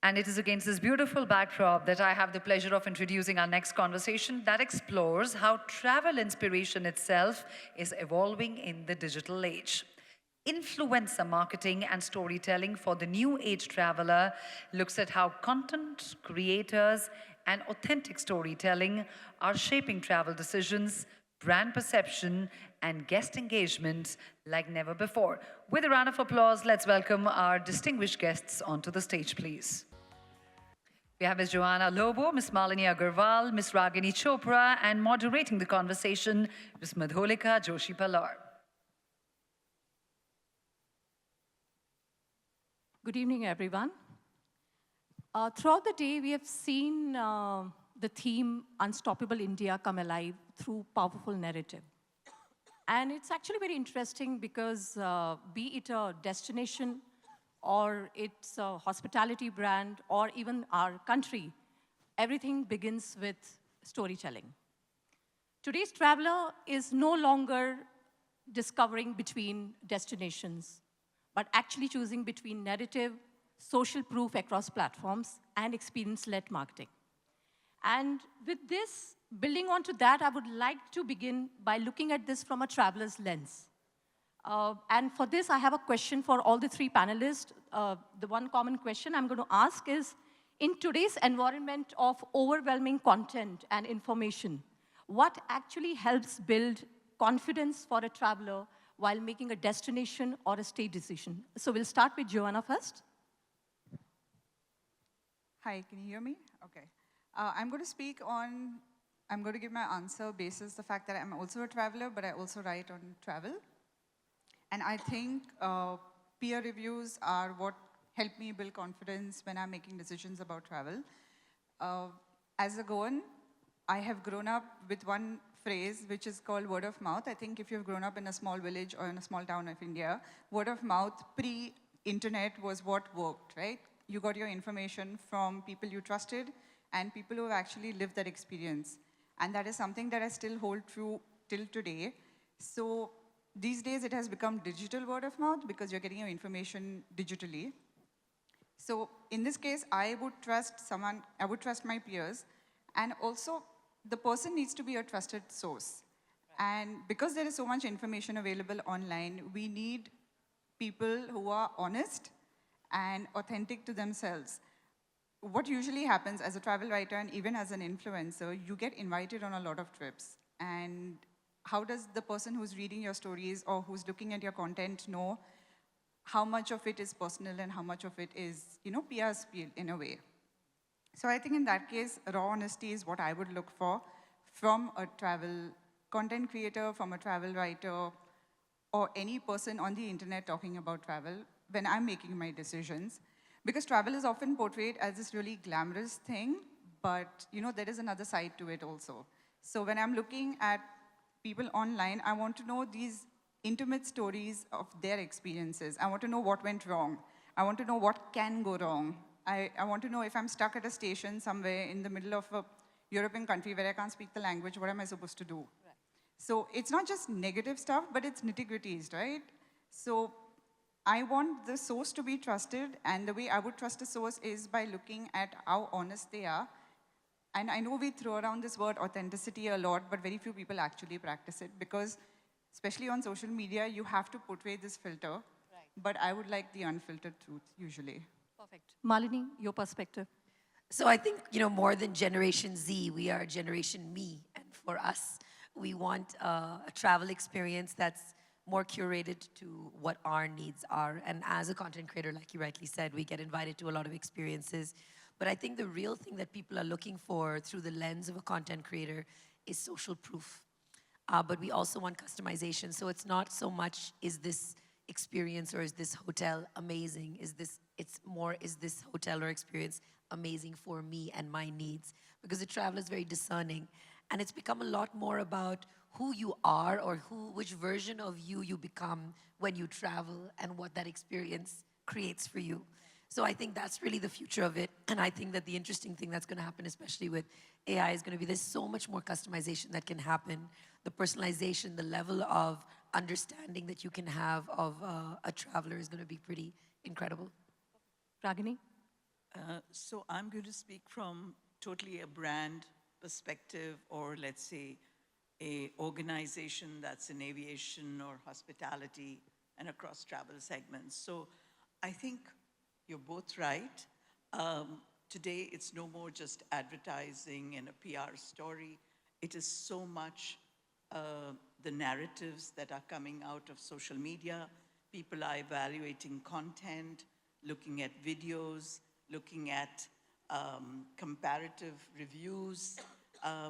And it is against this beautiful backdrop that I have the pleasure of introducing our next conversation that explores how travel inspiration itself is evolving in the digital age. Influencer marketing and storytelling for the new age traveler looks at how content creators and authentic storytelling are shaping travel decisions, brand perception, and guest engagement like never before. With a round of applause, let's welcome our distinguished guests onto the stage, please. We have Ms. Joanna Lobo, Ms. Malini Agarwal, Ms. Ragini Chopra, and moderating the conversation, Ms. Madhulika Joshi Pallod. Good evening, everyone. Throughout the day, we have seen the theme Unstoppable India come alive through powerful narrative. And it's actually very interesting because be it a destination or it's a hospitality brand or even our country, everything begins with storytelling. Today's traveler is no longer discovering between destinations, but actually choosing between narrative, social proof across platforms, and experience-led marketing. And with this, building onto that, I would like to begin by looking at this from a traveler's lens. And for this, I have a question for all the three panelists. The one common question I'm going to ask is, in today's environment of overwhelming content and information, what actually helps build confidence for a traveler while making a destination or a stay decision? So we'll start with Joanna first. Hi, can you hear me? Okay. I'm going to give my answer basis the fact that I'm also a traveler, but I also write on travel. And I think peer reviews are what help me build confidence when I'm making decisions about travel. As a Goan, I have grown up with one phrase which is called word of mouth. I think if you've grown up in a small village or in a small town of India, word of mouth pre-internet was what worked, right? You got your information from people you trusted and people who have actually lived that experience. And that is something that I still hold true till today. So these days it has become digital word of mouth because you're getting your information digitally. So in this case, I would trust my peers, and also the person needs to be a trusted source. And because there is so much information available online, we need people who are honest and authentic to themselves. What usually happens as a travel writer and even as an influencer, you get invited on a lot of trips. And how does the person who's reading your stories or who's looking at your content know how much of it is personal and how much of it is, PR spiel in a way? So I think in that case, raw honesty is what I would look for from a travel content creator, from a travel writer, or any person on the internet talking about travel when I'm making my decisions. Because travel is often portrayed as this really glamorous thing, but there is another side to it also. So when I'm looking at people online, I want to know these intimate stories of their experiences. I want to know what went wrong. I want to know what can go wrong. I want to know if I'm stuck at a station somewhere in the middle of a European country where I can't speak the language, what am I supposed to do? Right. So it's not just negative stuff, but it's nitty-gritties, right? So I want the source to be trusted, and the way I would trust a source is by looking at how honest they are. And I know we throw around this word authenticity a lot, but very few people actually practice it because, especially on social media, you have to portray this filter. Right. But I would like the unfiltered truth, usually. Perfect. Malini, your perspective. So I think, more than Generation Z, we are Generation Me. And for us, we want a travel experience that's more curated to what our needs are. And as a content creator, like you rightly said, we get invited to a lot of experiences. But I think the real thing that people are looking for through the lens of a content creator is social proof. But we also want customization. So it's not so much, is this experience or is this hotel amazing? It's more, is this hotel or experience amazing for me and my needs? Because the traveler is very discerning. And it's become a lot more about who you are or which version of you become when you travel and what that experience creates for you. So I think that's really the future of it. And I think that the interesting thing that's going to happen, especially with AI, is going to be there's so much more customization that can happen. The personalization, the level of understanding that you can have of a traveler is going to be pretty incredible. Ragini? So I'm going to speak from totally a brand perspective, or let's say a organization that's in aviation or hospitality and across travel segments. So I think you're both right. Today, it's no more just advertising and a PR story. It is so much the narratives that are coming out of social media. People are evaluating content, looking at videos, looking at comparative reviews,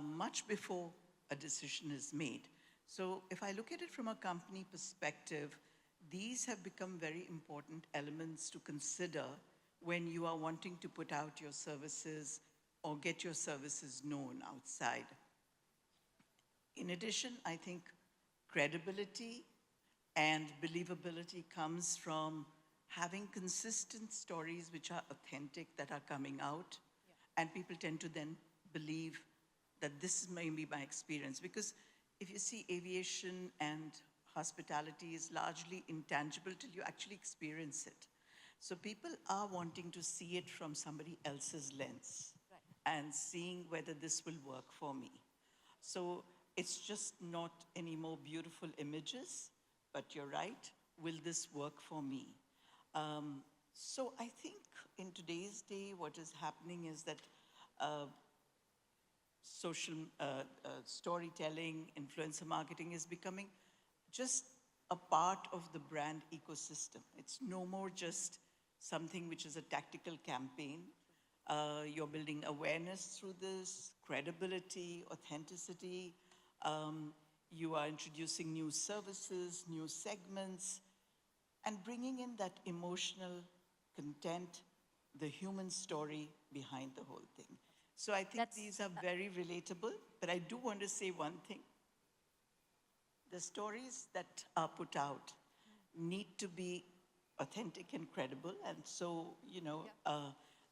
much before a decision is made. So if I look at it from a company perspective, these have become very important elements to consider when you are wanting to put out your services or get your services known outside. In addition, I think credibility and believability comes from having consistent stories which are authentic, that are coming out, and people tend to then believe that this may be my experience. Because if you see, aviation and hospitality is largely intangible till you actually experience it. So people are wanting to see it from somebody else's lens and seeing whether this will work for me. So it's just not any more beautiful images, but you're right, will this work for me? So I think in today's day, what is happening is that social storytelling, influencer marketing is becoming just a part of the brand ecosystem. It's no more just something which is a tactical campaign. You're building awareness through this, credibility, authenticity. You are introducing new services, new segments, and bringing in that emotional content, the human story behind the whole thing. So I think these are very relatable, but I do want to say one thing. The stories that are put out need to be authentic and credible, and so, you know,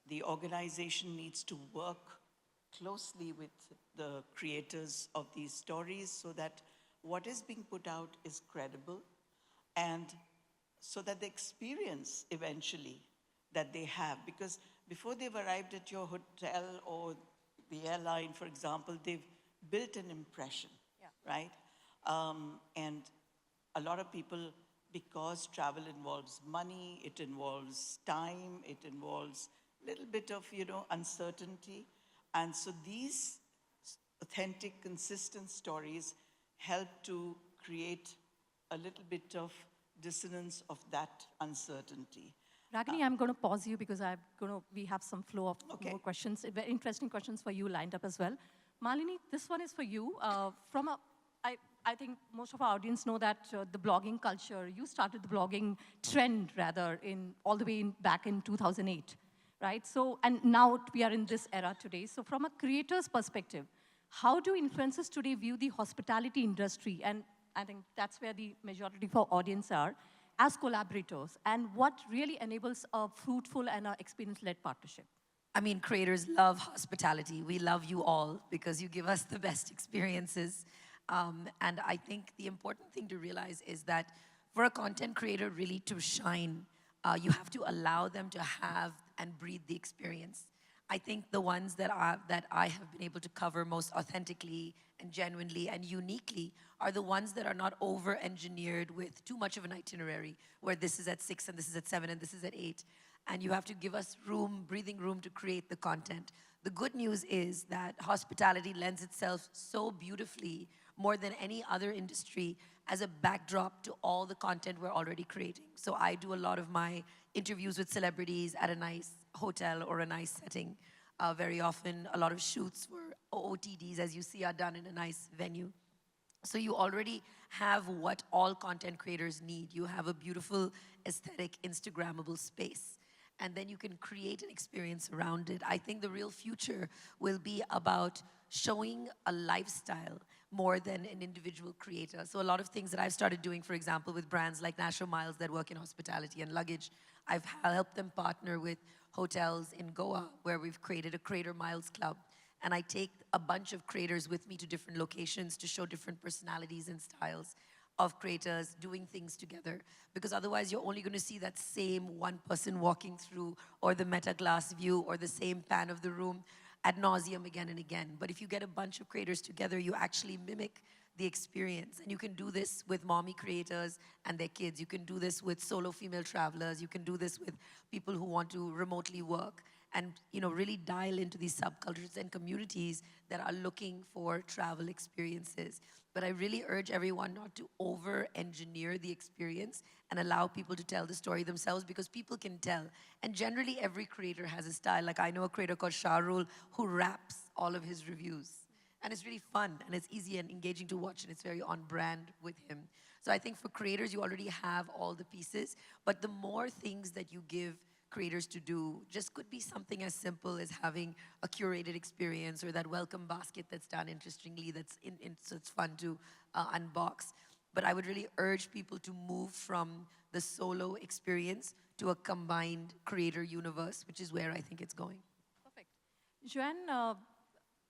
the organization needs to work closely with the creators of these stories so that what is being put out is credible, and so that the experience eventually that they have, because before they've arrived at your hotel or the airline, for example, they've built an impression, right? And a lot of people, because travel involves money, it involves time, it involves a little bit of, you know, uncertainty. And so these authentic, consistent stories help to create a little bit of dissonance of that uncertainty. Ragini, I'm going to pause you because we have some flow of more questions, very interesting questions for you lined up as well. Malini, this one is for you. I think most of our audience know that the blogging culture, you started the blogging trend rather all the way back in 2008, right? So, and now we are in this era today. So from a creator's perspective, how do influencers today view the hospitality industry? And I think that's where the majority of our audience are, as collaborators, and what really enables a fruitful and experience-led partnership? I mean, creators love hospitality. We love you all because you give us the best experiences. And I think the important thing to realize is that for a content creator really to shine, you have to allow them to have and breathe the experience. I think the ones that I have been able to cover most authentically and genuinely and uniquely are the ones that are not over-engineered with too much of an itinerary, where this is at 6 and this is at 7 and this is at 8. And you have to give us room, breathing room to create the content. The good news is that hospitality lends itself so beautifully, more than any other industry, as a backdrop to all the content we're already creating. So I do a lot of my interviews with celebrities at a nice hotel or a nice setting. Very often, a lot of shoots for OOTDs, as you see, are done in a nice venue. So you already have what all content creators need. You have a beautiful, aesthetic, Instagrammable space. And then you can create an experience around it. I think the real future will be about showing a lifestyle more than an individual creator. So a lot of things that I've started doing, for example, with brands like National Miles that work in hospitality and luggage, I've helped them partner with hotels in Goa, where we've created a Creator Miles Club. And I take a bunch of creators with me to different locations to show different personalities and styles. of creators doing things together, because otherwise you're only going to see that same one person walking through, or the meta glass view, or the same pan of the room ad nauseum again and again. But if you get a bunch of creators together, you actually mimic the experience. And you can do this with mommy creators and their kids. You can do this with solo female travelers. You can do this with people who want to remotely work, and really dial into these subcultures and communities that are looking for travel experiences. But I really urge everyone not to over-engineer the experience and allow people to tell the story themselves, because people can tell. And generally, every creator has a style. Like, I know a creator called Shahrul who raps all of his reviews. And it's really fun, and it's easy and engaging to watch, and it's very on brand with him. So I think for creators, you already have all the pieces, but the more things that you give creators to do just could be something as simple as having a curated experience, or that welcome basket that's done interestingly, so it's fun to unbox. But I would really urge people to move from the solo experience to a combined creator universe, which is where I think it's going. Perfect. Joanne,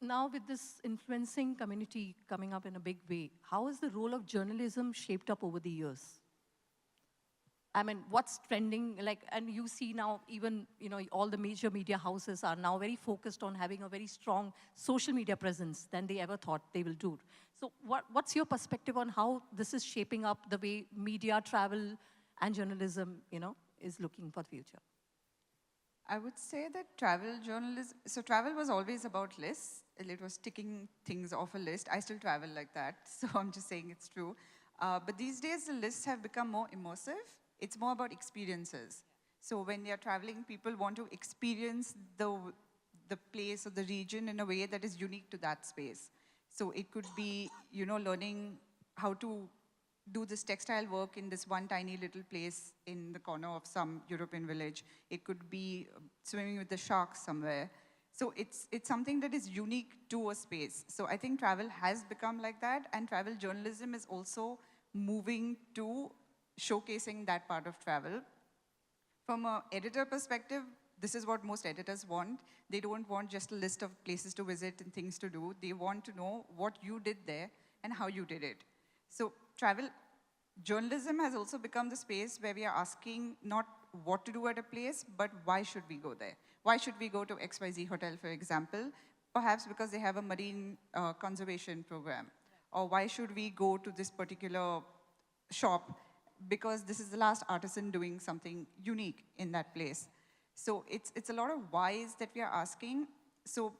now with this influencing community coming up in a big way, how has the role of journalism shaped up over the years? I mean, what's trending? And you see now, even all the major media houses are now very focused on having a very strong social media presence than they ever thought they will do. So, what's your perspective on how this is shaping up the way media, travel, and journalism, is looking for the future? I would say that travel journalism, so travel was always about lists. It was ticking things off a list. I still travel like that, so I'm just saying it's true. But these days, the lists have become more immersive. It's more about experiences. So when you're traveling, people want to experience the place or the region in a way that is unique to that space. So it could be, learning how to do this textile work in this one tiny little place in the corner of some European village. It could be swimming with the sharks somewhere. So it's something that is unique to a space. So I think travel has become like that, and travel journalism is also moving to showcasing that part of travel. From an editor perspective, this is what most editors want. They don't want just a list of places to visit and things to do. They want to know what you did there and how you did it. So travel journalism has also become the space where we are asking not what to do at a place, but why should we go there? Why should we go to XYZ hotel, for example? Perhaps because they have a marine conservation program. Or why should we go to this particular shop? Because this is the last artisan doing something unique in that place. So it's a lot of whys that we are asking. So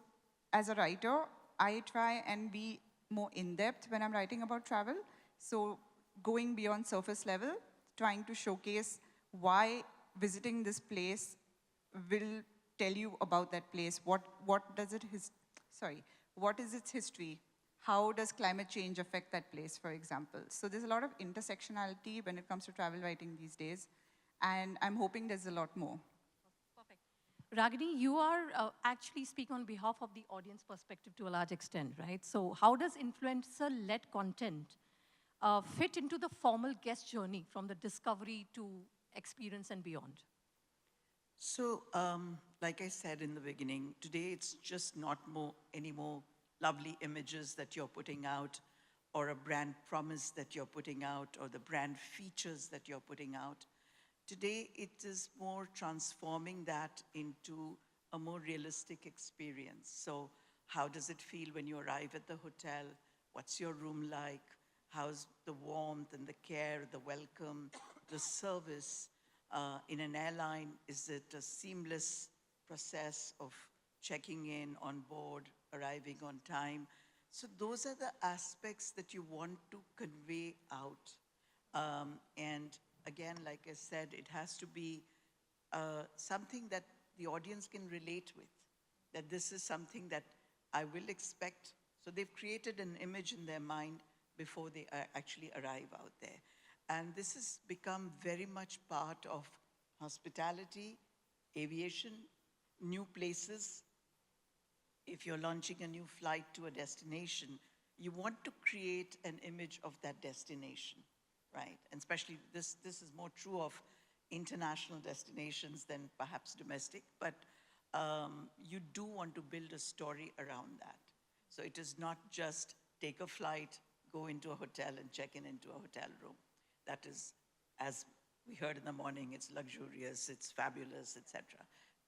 as a writer, I try and be more in-depth when I'm writing about travel. So going beyond surface level, trying to showcase why visiting this place will tell you about that place. What is its history? How does climate change affect that place, for example? So there's a lot of intersectionality when it comes to travel writing these days, and I'm hoping there's a lot more. Perfect. Ragini, you are actually speaking on behalf of the audience perspective to a large extent, right? So how does influencer-led content fit into the formal guest journey from the discovery to experience and beyond? So, like I said in the beginning, today it's just not any more lovely images that you're putting out, or a brand promise that you're putting out, or the brand features that you're putting out. Today, it is more transforming that into a more realistic experience. So how does it feel when you arrive at the hotel? What's your room like? How's the warmth and the care, the welcome, the service? In an airline, is it a seamless process of checking in on board, arriving on time? So those are the aspects that you want to convey out. And again, like I said, it has to be something that the audience can relate with, that this is something that I will expect. So they've created an image in their mind before they actually arrive out there. And this has become very much part of hospitality, aviation, new places. If you're launching a new flight to a destination, you want to create an image of that destination, right? And especially this is more true of international destinations than perhaps domestic, but you do want to build a story around that. So it is not just take a flight, go into a hotel and check in into a hotel room. That is, as we heard in the morning, it's luxurious, it's fabulous, etc.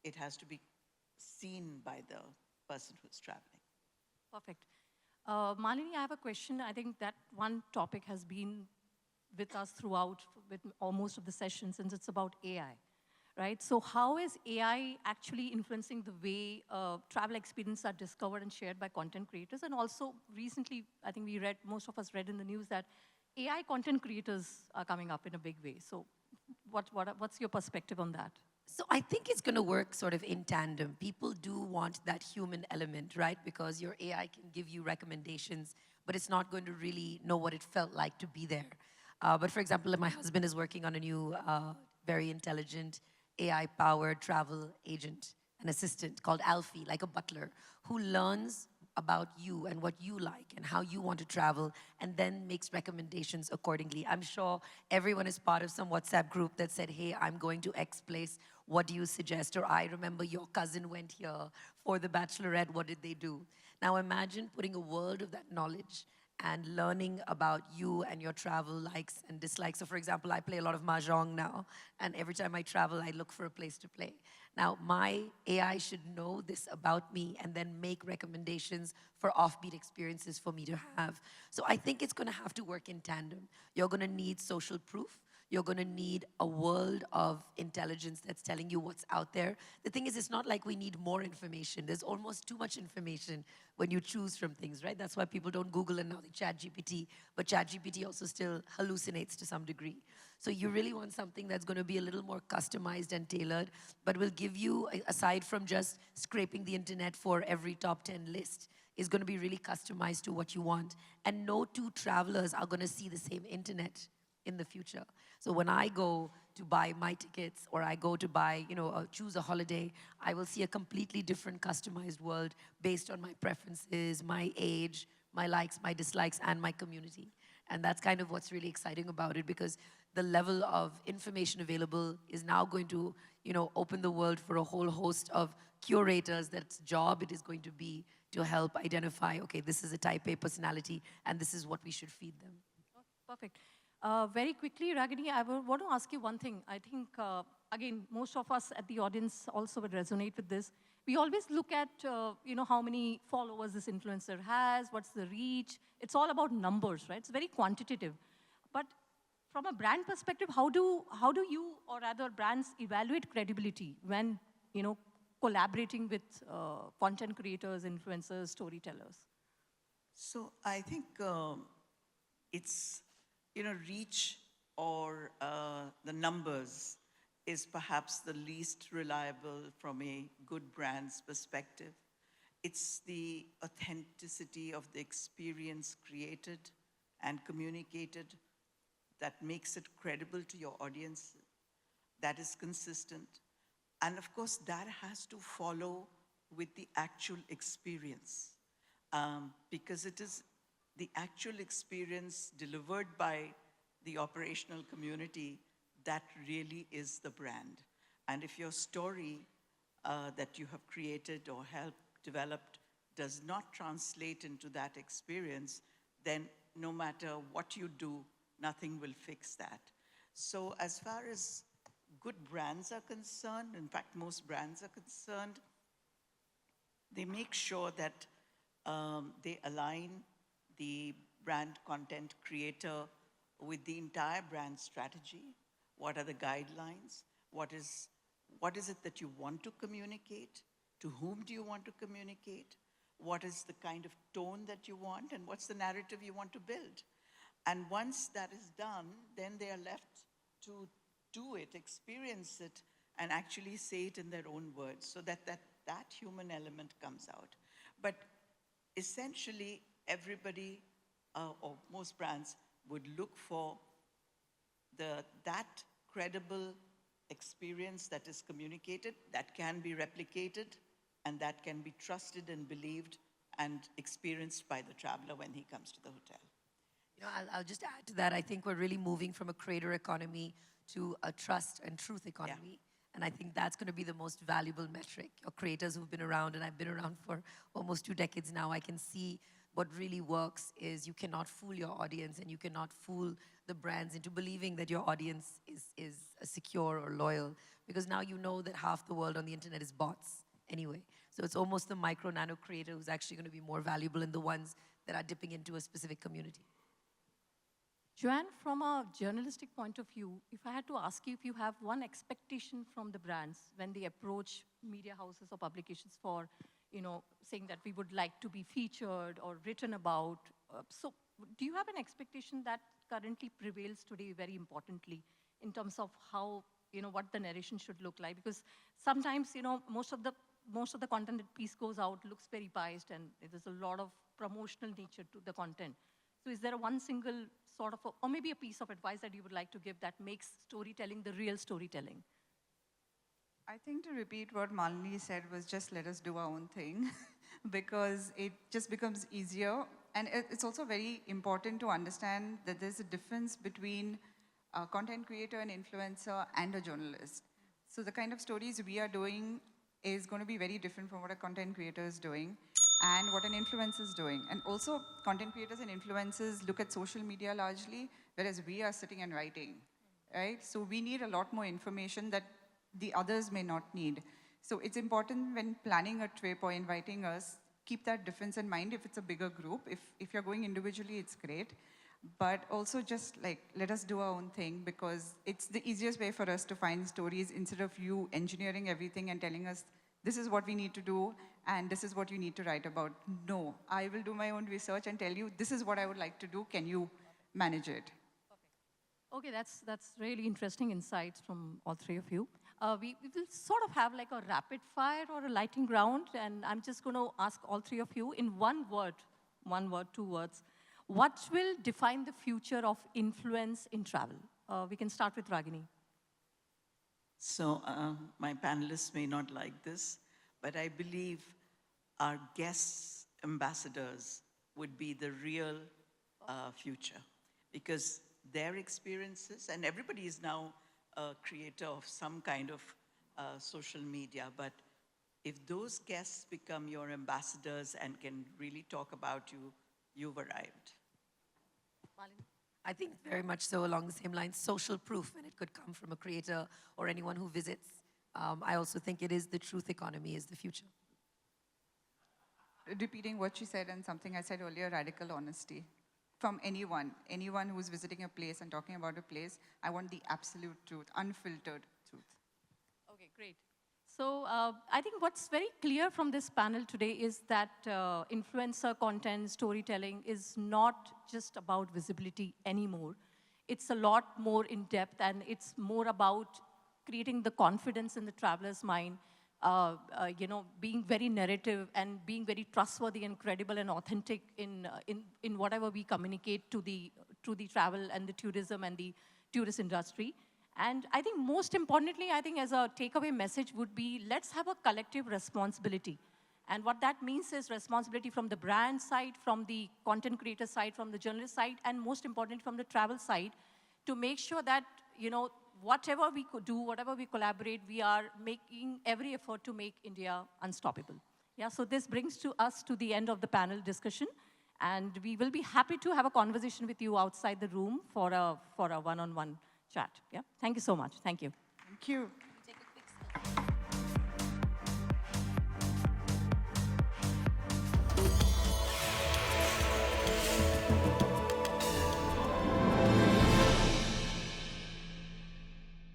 It has to be seen by the person who's traveling. Perfect. Malini, I have a question. I think that one topic has been with us throughout with almost of the session since it's about AI, right? So how is AI actually influencing the way travel experiences are discovered and shared by content creators? And also recently, I think most of us read in the news that AI content creators are coming up in a big way. So what's your perspective on that? So I think it's going to work sort of in tandem. People do want that human element, right? Because your AI can give you recommendations, but it's not going to really know what it felt like to be there. But for example, my husband is working on a new, very intelligent AI-powered travel agent, an assistant called Alfie, like a butler, who learns about you and what you like and how you want to travel and then makes recommendations accordingly. I'm sure everyone is part of some WhatsApp group that said, hey, I'm going to X place, what do you suggest? Or I remember your cousin went here for the bachelorette, what did they do? Now imagine putting a world of that knowledge and learning about you and your travel likes and dislikes. So for example, I play a lot of mahjong now, and every time I travel, I look for a place to play. Now, my AI should know this about me and then make recommendations for offbeat experiences for me to have. So I think it's gonna have to work in tandem. You're gonna need social proof. You're going to need a world of intelligence that's telling you what's out there. The thing is, it's not like we need more information. There's almost too much information when you choose from things, right? That's why people don't Google and now they chat GPT. But chat GPT also still hallucinates to some degree. So you really want something that's going to be a little more customized and tailored, but will give you, aside from just scraping the internet for every top 10 list, is going to be really customized to what you want. And no two travelers are going to see the same internet in the future. So when I go to buy my tickets or I go to buy, choose a holiday, I will see a completely different customized world based on my preferences, my age, my likes, my dislikes, and my community. And that's kind of what's really exciting about it, because the level of information available is now going to, open the world for a whole host of curators that's job it is going to be to help identify, okay, this is a type A personality and this is what we should feed them. Oh, perfect. Very quickly, Ragini, I want to ask you one thing. I think, again, most of us at the audience also would resonate with this. We always look at, how many followers this influencer has, what's the reach. It's all about numbers, right? It's very quantitative. But from a brand perspective, how do you or other brands evaluate credibility when, collaborating with content creators, influencers, storytellers? So I think it's, reach or the numbers is perhaps the least reliable from a good brand's perspective. It's the authenticity of the experience created and communicated that makes it credible to your audience, that is consistent. And of course, that has to follow with the actual experience, because it is the actual experience delivered by the operational community that really is the brand. And if your story that you have created or helped developed does not translate into that experience, then no matter what you do, nothing will fix that. So as far as good brands are concerned, in fact, most brands are concerned, they make sure that they align the brand content creator with the entire brand strategy. What are the guidelines? What is it that you want to communicate? To whom do you want to communicate? What is the kind of tone that you want? And what's the narrative you want to build? And once that is done, then they are left to do it, experience it, and actually say it in their own words, so that human element comes out. But essentially, everybody, or most brands, would look for that credible experience that is communicated, that can be replicated, and that can be trusted and believed and experienced by the traveler when he comes to the hotel. I'll just add to that. I think we're really moving from a creator economy to a trust and truth economy. Yeah. And I think that's going to be the most valuable metric. Your creators who've been around, and I've been around for almost 2 decades now, I can see what really works is you cannot fool your audience and you cannot fool the brands into believing that your audience is secure or loyal, because now you know that half the world on the internet is bots anyway. So it's almost the micro nano creator who's actually going to be more valuable than the ones that are dipping into a specific community. Joanne, from a journalistic point of view, if I had to ask you if you have one expectation from the brands when they approach media houses or publications for, saying that we would like to be featured or written about. So do you have an expectation that currently prevails today very importantly in terms of how, what the narration should look like? Because sometimes, most of the content that piece goes out looks very biased and there's a lot of promotional nature to the content. So is there one single sort of, or maybe a piece of advice that you would like to give that makes storytelling the real storytelling? I think to repeat what Malini said was just let us do our own thing because it just becomes easier. And it's also very important to understand that there's a difference between a content creator, an influencer, and a journalist. So the kind of stories we are doing is going to be very different from what a content creator is doing and what an influencer is doing. And also, content creators and influencers look at social media largely, whereas we are sitting and writing, right? So we need a lot more information that the others may not need. So it's important when planning a trip or inviting us, keep that difference in mind if it's a bigger group. If you're going individually, it's great. But also just let us do our own thing because it's the easiest way for us to find stories instead of you engineering everything and telling us, this is what we need to do and this is what you need to write about. No, I will do my own research and tell you, this is what I would like to do. Can you manage it? Okay, that's really interesting insights from all three of you. We will sort of have like a rapid fire or a lightning round, and I'm just going to ask all three of you in one word, 2 words. What will define the future of influence in travel? We can start with Ragini. So my panelists may not like this, but I believe our guests, ambassadors, would be the real future because their experiences, and everybody is now a creator of some kind of social media, but if those guests become your ambassadors and can really talk about you, you've arrived. Malini? I think very much so along the same lines, social proof, and it could come from a creator or anyone who visits. I also think it is the truth economy is the future. Repeating what she said and something I said earlier, radical honesty. From anyone who's visiting a place and talking about a place, I want the absolute truth, unfiltered truth. Okay, great. So I think what's very clear from this panel today is that influencer content, storytelling is not just about visibility anymore. It's a lot more in depth and it's more about creating the confidence in the traveler's mind, being very narrative and being very trustworthy and credible and authentic in whatever we communicate to the travel and the tourism and the tourist industry. And I think most importantly, I think as a takeaway message would be, let's have a collective responsibility. And what that means is responsibility from the brand side, from the content creator side, from the journalist side, and most importantly from the travel side, to make sure that, whatever we could do, whatever we collaborate, we are making every effort to make India unstoppable. Yeah, so this brings us to the end of the panel discussion. And we will be happy to have a conversation with you outside the room for a one-on-one chat. Yeah, thank you so much. Thank you. Thank you.